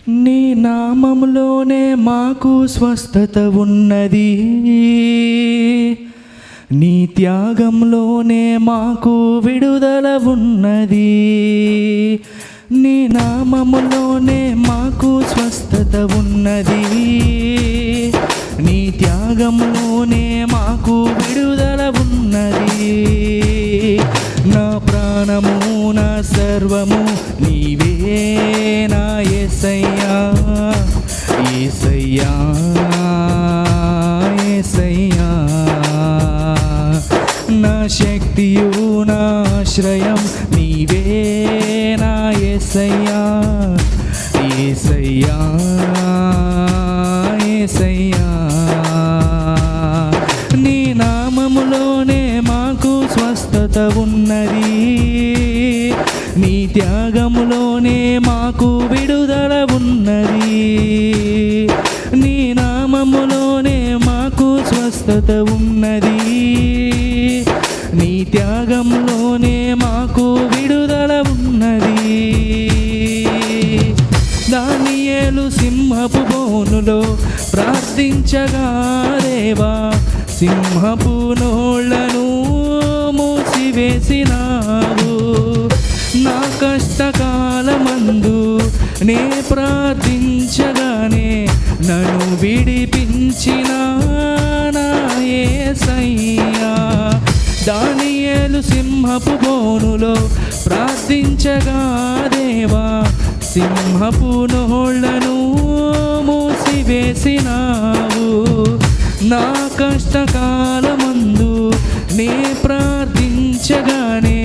నీ నామములోనే మాకు స్వస్థత ఉన్నది, నీ త్యాగంలోనే మాకు విడుదల ఉన్నది. నీ నామములోనే మాకు స్వస్థత ఉన్నది, నీ త్యాగంలోనే మాకు విడుదల ఉన్నది. నా ప్రాణము నా సర్వము నీవే నా యేసయ్యా, యేసయ్యా, యేసయ్యా. నా శక్తియు నా ఆశ్రయం నీవే నా యేసయ్యా, యేసయ్యా, యేసయ్యా. నీ నామములోనే మాకు స్వస్థత ఉన్నది, నీ త్యాగములోనే మాకు విడుదల ఉన్నది. నీ నామములోనే మాకు స్వస్థత ఉన్నది, నీ త్యాగంలోనే మాకు విడుదల ఉన్నది. దానియేలు సింహపు బోనులో ప్రార్థించగా దేవా, సింహపు నోళ్లను మూసివేసినావు. నా కష్టకాలమందు నే ప్రార్థించగానే నన్ను విడిపించిన నా యేసయ్యా. దానియేలు సింహపు బోనులో ప్రార్థించగా దేవా, సింహపు నోళ్లను మూసివేసినావు. నా కష్టకాలమందు నే ప్రార్థించగానే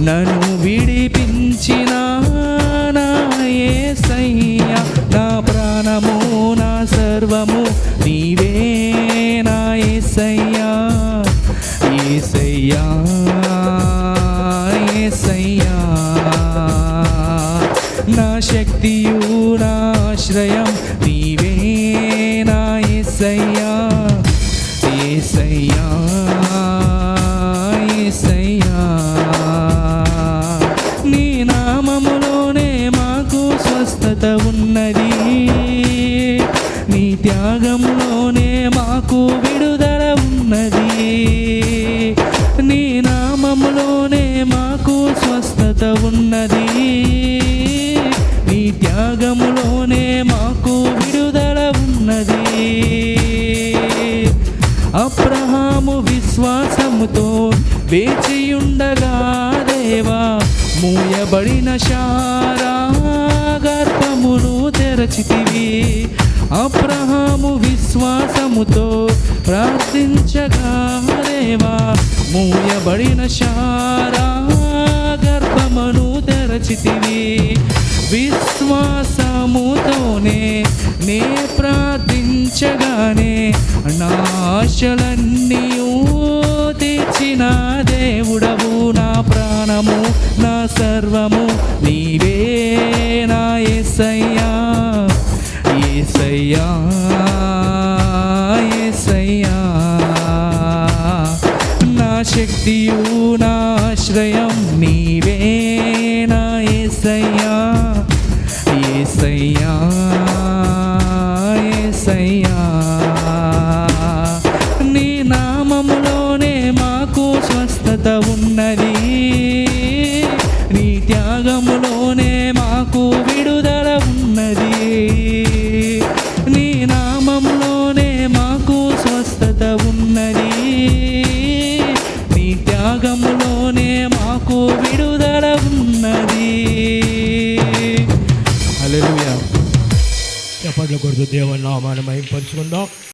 నన్ను విడిపించిన నా యేసయ్యా. నా ప్రాణము నా సర్వము నీవే నా యేసయ్యా, యేసయ్యా, యేసయ్యా. నా శక్తియు నా ఆశ్రయం నీవే నా యేసయ్యా, యేసయ్యా, యేసయ్యా. నీ నామములోనే మాకు స్వస్థత ఉన్నది, నీ త్యాగంలోనే మాకు విడుదల ఉన్నది. నీ నామములోనే మాకు స్వస్థత ఉన్నది, నీ త్యాగములోనే మాకు విడుదల ఉన్నది. అబ్రహాము విశ్వాసముతో వేచియుండగా దేవా, మూయబడిన శారా గర్భమును తెరచితివి. అబ్రహాము విశ్వాసముతో ప్రార్థించగా దేవా, మూయబడిన శారా గర్భమును తెరచితివి. విశ్వాసముతోనే నే ప్రార్థించగానే నా ఆశలన్నీయూ తీర్చిన దేవుడవు. నా ప్రాణము నా సర్వము నీవే నా యేసయ్యా, యేసయ్యా, యేసయ్యా. నా శక్తియు నా ఆశ్రయం నీవే నా యేసయ్యా, యేసయ్యా, యేసయ్యా. నీ నామములోనే మాకు స్వస్థత ఉన్నది, నీ త్యాగములోనే మాకు విడుదల ఉన్నది. నీ నామములోనే మాకు స్వస్థత ఉన్నది, నీ త్యాగములోనే మాకు విడుదల ఉన్నది. హల్లెలూయా. చప్పట్లు కొడుతూ దేవుని నామాన్ని మహిమపరుచుకుందాం.